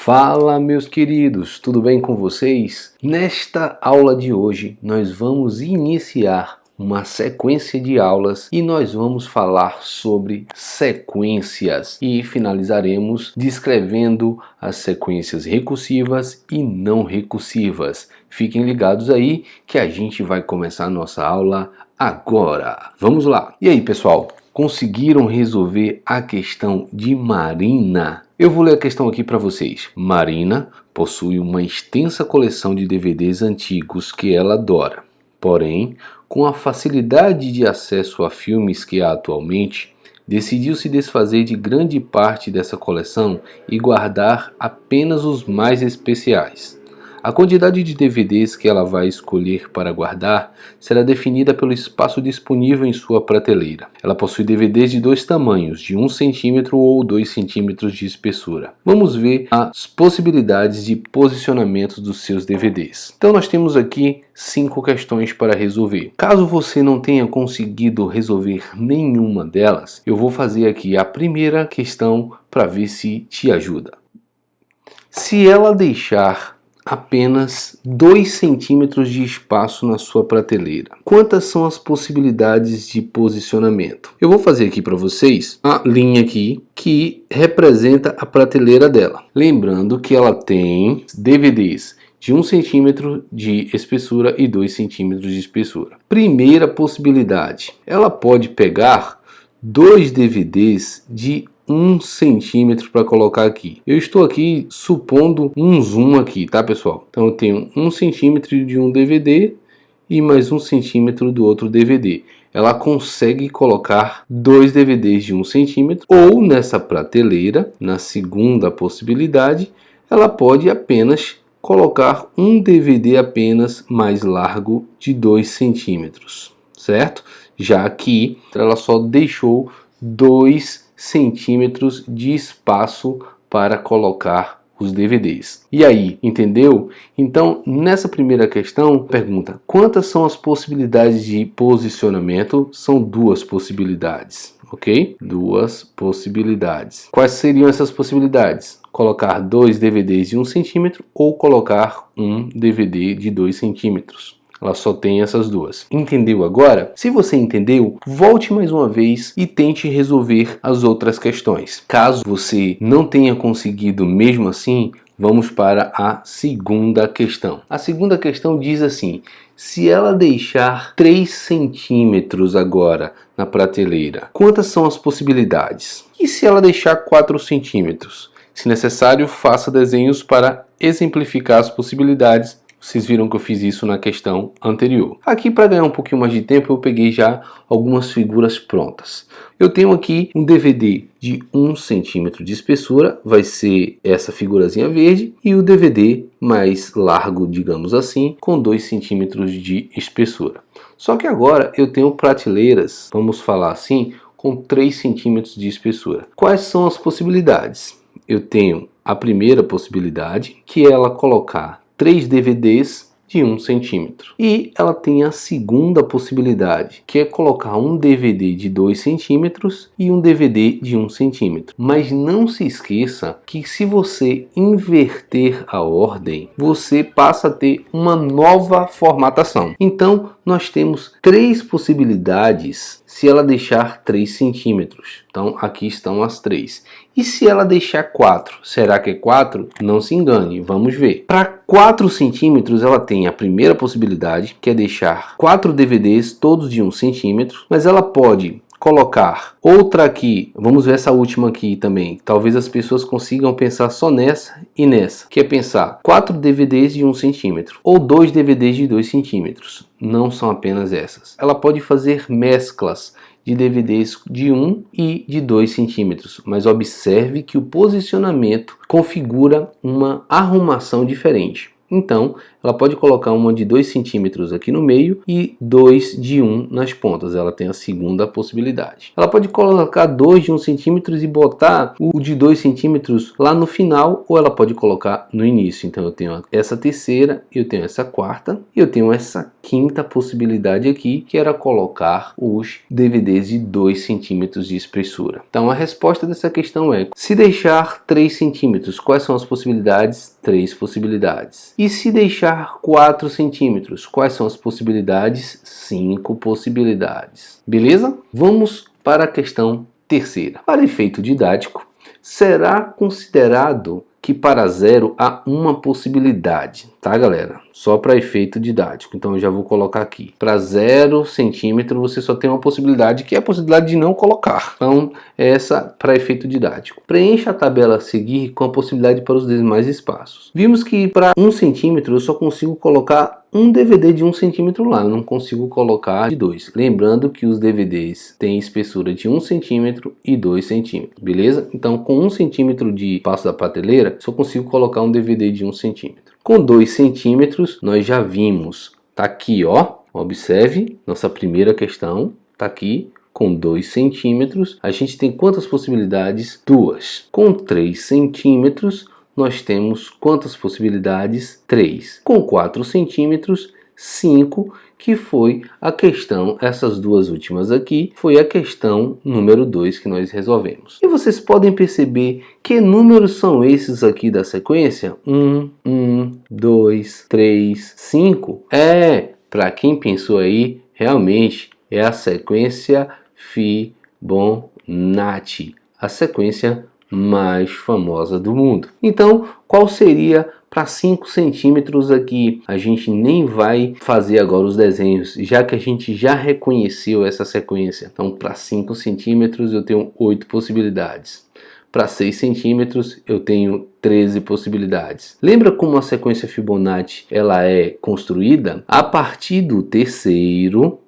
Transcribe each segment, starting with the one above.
Fala, meus queridos, tudo bem com vocês? Nesta aula de hoje nós vamos iniciar uma sequência de aulas e nós vamos falar sobre sequências e finalizaremos descrevendo as sequências recursivas e não recursivas. Fiquem ligados aí que a gente vai começar a nossa aula agora. Vamos lá! E aí, pessoal? Conseguiram resolver a questão de Marina? Eu vou ler a questão aqui para vocês. Marina possui uma extensa coleção de DVDs antigos que ela adora. Porém, com a facilidade de acesso a filmes que há atualmente, decidiu se desfazer de grande parte dessa coleção e guardar apenas os mais especiais. A quantidade de DVDs que ela vai escolher para guardar será definida pelo espaço disponível em sua prateleira. Ela possui DVDs de dois tamanhos, de 1 cm ou 2 cm de espessura. Vamos ver as possibilidades de posicionamento dos seus DVDs. Então nós temos aqui 5 questões para resolver. Caso você não tenha conseguido resolver nenhuma delas, eu vou fazer aqui a primeira questão para ver se te ajuda. Se ela deixar apenas 2 centímetros de espaço na sua prateleira, quantas são as possibilidades de posicionamento? Eu vou fazer aqui para vocês a linha aqui que representa a prateleira dela. Lembrando que ela tem DVDs de 1 centímetro de espessura e 2 centímetros de espessura. Primeira possibilidade, ela pode pegar 2 DVDs de 1 centímetro para colocar aqui. Eu estou aqui supondo um zoom aqui, tá, pessoal? Então eu tenho 1 centímetro de um DVD e mais 1 centímetro do outro DVD. Ela consegue colocar 2 DVDs de 1 centímetro, ou nessa prateleira, na segunda possibilidade, ela pode apenas colocar um DVD apenas mais largo de 2 centímetros, certo? Já aqui ela só deixou 2 centímetros de espaço para colocar os DVDs. E aí, entendeu? Então, nessa primeira questão, pergunta: quantas são as possibilidades de posicionamento? São 2 possibilidades, ok? 2 possibilidades. Quais seriam essas possibilidades? Colocar 2 DVDs de 1 centímetro ou colocar um DVD de 2 centímetros. Ela só tem essas 2. Entendeu agora? Se você entendeu, volte mais uma vez e tente resolver as outras questões. Caso você não tenha conseguido mesmo assim, vamos para a segunda questão. A segunda questão diz assim: se ela deixar 3 centímetros agora na prateleira, quantas são as possibilidades? E se ela deixar 4 centímetros? Se necessário, faça desenhos para exemplificar as possibilidades. Vocês viram que eu fiz isso na questão anterior. Aqui, para ganhar um pouquinho mais de tempo, eu peguei já algumas figuras prontas. Eu tenho aqui um DVD de 1 centímetro de espessura, vai ser essa figurazinha verde, e o DVD mais largo, digamos assim, com 2 centímetros de espessura. Só que agora eu tenho prateleiras, vamos falar assim, com 3 centímetros de espessura. Quais são as possibilidades? Eu tenho a primeira possibilidade, que é ela colocar 3 DVDs de 1 centímetro. E ela tem a segunda possibilidade, que é colocar um DVD de 2 centímetros e um DVD de 1 centímetro. Mas não se esqueça que se você inverter a ordem, você passa a ter uma nova formatação. Então, nós temos 3 possibilidades se ela deixar 3 centímetros. Então, aqui estão as 3. E se ela deixar 4? Será que é 4? Não se engane, vamos ver. Para 4 centímetros, ela tem a primeira possibilidade, que é deixar 4 DVDs, todos de 1 centímetro. Mas ela pode colocar outra aqui, vamos ver essa última aqui também. Talvez as pessoas consigam pensar só nessa e nessa, que é pensar 4 DVDs de 1 centímetro ou 2 DVDs de 2 centímetros. Não são apenas essas. Ela pode fazer mesclas de DVDs de 1 e de 2 centímetros, mas observe que o posicionamento configura uma arrumação diferente. Então, ela pode colocar uma de 2 centímetros aqui no meio e 2 de 1 nas pontas. Ela tem a segunda possibilidade. Ela pode colocar 2 de 1 centímetro e botar o de 2 centímetros lá no final, ou ela pode colocar no início. Então eu tenho essa terceira, eu tenho essa quarta e eu tenho essa quinta possibilidade aqui, que era colocar os DVDs de 2 centímetros de espessura. Então a resposta dessa questão é: se deixar 3 centímetros, quais são as possibilidades? 3 possibilidades. E se deixar 4 centímetros, quais são as possibilidades? 5 possibilidades. Beleza? Vamos para a questão terceira. Para efeito didático, será considerado que para 0 há uma possibilidade, tá, galera? Só para efeito didático. Então eu já vou colocar aqui. Para 0 centímetro você só tem uma possibilidade, que é a possibilidade de não colocar. Então essa para efeito didático. Preencha a tabela a seguir com a possibilidade para os demais espaços. Vimos que para 1 centímetro eu só consigo colocar um DVD de 1 centímetro lá, eu não consigo colocar de 2. Lembrando que os DVDs têm espessura de 1 centímetro e 2 centímetros, beleza? Então com 1 centímetro de espaço da prateleira, só consigo colocar um DVD de 1 centímetro. Com 2 centímetros, nós já vimos, tá aqui ó, observe, nossa primeira questão, tá aqui. Com 2 centímetros, a gente tem quantas possibilidades? 2. Com 3 centímetros, nós temos quantas possibilidades? 3. Com 4 centímetros, 5, que foi a questão, essas duas últimas aqui, foi a questão número 2 que nós resolvemos. E vocês podem perceber que números são esses aqui da sequência? 1, 2, 3, 5. Para quem pensou aí, realmente é a sequência Fibonacci, a sequência mais famosa do mundo. Então, qual seria para 5 centímetros aqui? A gente nem vai fazer agora os desenhos, já que a gente já reconheceu essa sequência. Então, para 5 centímetros eu tenho 8 possibilidades. Para 6 centímetros eu tenho 13 possibilidades. Lembra como a sequência Fibonacci ela é construída? A partir do terceiro,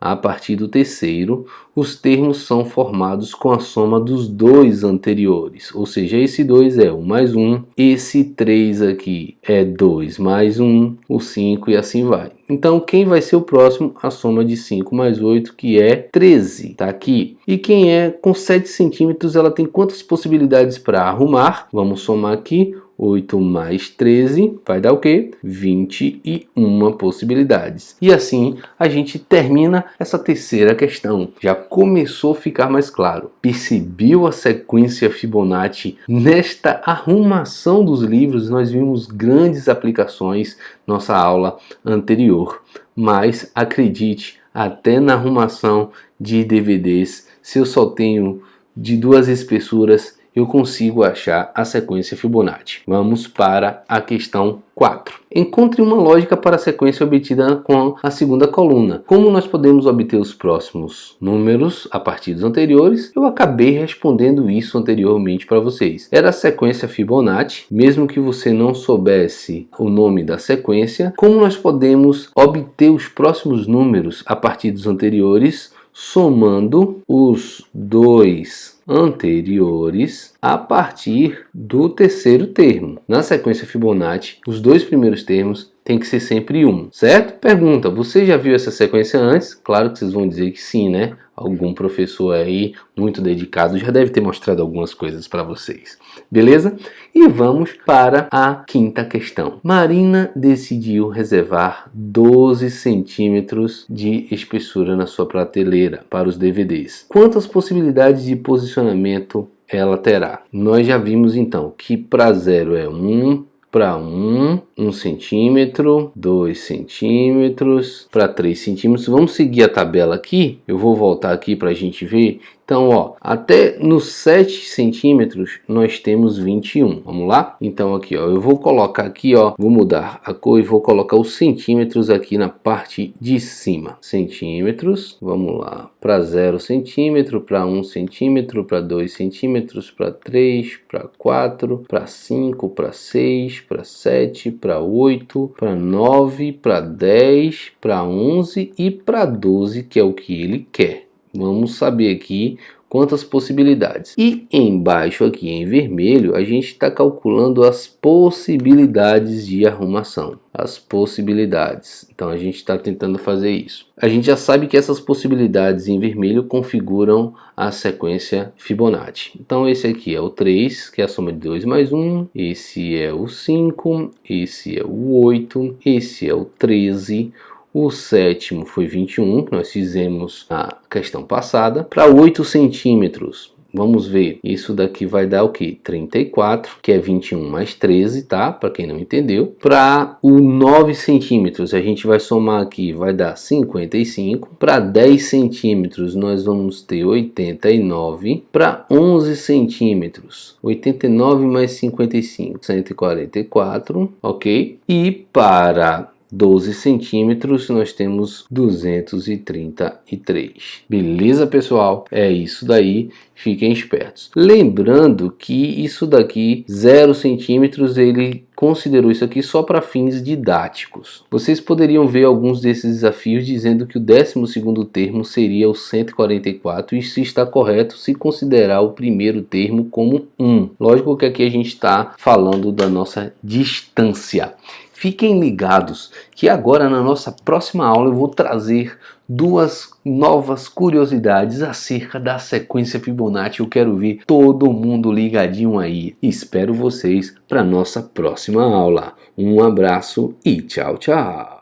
os termos são formados com a soma dos dois anteriores. Ou seja, esse 2 é 1 mais 1, esse 3 aqui é 2 mais 1, o 5 e assim vai. Então, quem vai ser o próximo? A soma de 5 mais 8, que é 13. Tá aqui. E quem é com 7 centímetros, ela tem quantas possibilidades para arrumar? Vamos somar aqui. 8 mais 13 vai dar o quê? 21 possibilidades. E assim a gente termina essa terceira questão. Já começou a ficar mais claro. Percebeu a sequência Fibonacci? Nesta arrumação dos livros nós vimos grandes aplicações nossa aula anterior. Mas acredite, até na arrumação de DVDs, se eu só tenho de 2 espessuras, eu consigo achar a sequência Fibonacci. Vamos para a questão 4. Encontre uma lógica para a sequência obtida com a segunda coluna. Como nós podemos obter os próximos números a partir dos anteriores? Eu acabei respondendo isso anteriormente para vocês. Era a sequência Fibonacci, mesmo que você não soubesse o nome da sequência. Como nós podemos obter os próximos números a partir dos anteriores? Somando os dois anteriores a partir do terceiro termo. Na sequência Fibonacci, os 2 primeiros termos tem que ser sempre 1, certo? Pergunta, você já viu essa sequência antes? Claro que vocês vão dizer que sim, né? Algum professor aí muito dedicado já deve ter mostrado algumas coisas para vocês. Beleza? E vamos para a quinta questão. Marina decidiu reservar 12 centímetros de espessura na sua prateleira para os DVDs. Quantas possibilidades de posicionamento ela terá? Nós já vimos então que para 0 é 1, para 1 centímetro, 2 centímetros, para 3 centímetros. Vamos seguir a tabela aqui. Eu vou voltar aqui para a gente ver. Então, ó, até nos 7 centímetros nós temos 21. Vamos lá? Então aqui, ó, eu vou colocar aqui, ó, vou mudar a cor e vou colocar os centímetros aqui na parte de cima. Centímetros, vamos lá, para 0 centímetro, para 1 centímetro, para 2 centímetros, para 3, para 4, para 5, para 6, para 7, para 8, para 9, para 10, para 11 e para 12, que é o que ele quer. Vamos saber aqui quantas possibilidades. E embaixo aqui em vermelho a gente está calculando as possibilidades de arrumação. As possibilidades. Então a gente está tentando fazer isso. A gente já sabe que essas possibilidades em vermelho configuram a sequência Fibonacci. Então esse aqui é o 3, que é a soma de 2 mais 1. Esse é o 5. Esse é o 8. Esse é o 13. O sétimo foi 21, que nós fizemos a questão passada. Para 8 centímetros, vamos ver, isso daqui vai dar o que? 34, que é 21 mais 13, tá? Para quem não entendeu. Para o 9 centímetros, a gente vai somar aqui, vai dar 55. Para 10 centímetros, nós vamos ter 89. Para 11 centímetros, 89 mais 55, 144, ok? E para 12 centímetros nós temos 233. Beleza, pessoal? É isso daí, fiquem espertos. Lembrando que isso daqui, 0 centímetros, ele considerou isso aqui só para fins didáticos. Vocês poderiam ver alguns desses desafios dizendo que o 12º termo seria o 144, e se está correto se considerar o primeiro termo como 1. Lógico que aqui a gente está falando da nossa distância. Fiquem ligados que agora na nossa próxima aula eu vou trazer 2 novas curiosidades acerca da sequência Fibonacci. Eu quero ver todo mundo ligadinho aí. Espero vocês para nossa próxima aula. Um abraço e tchau, tchau!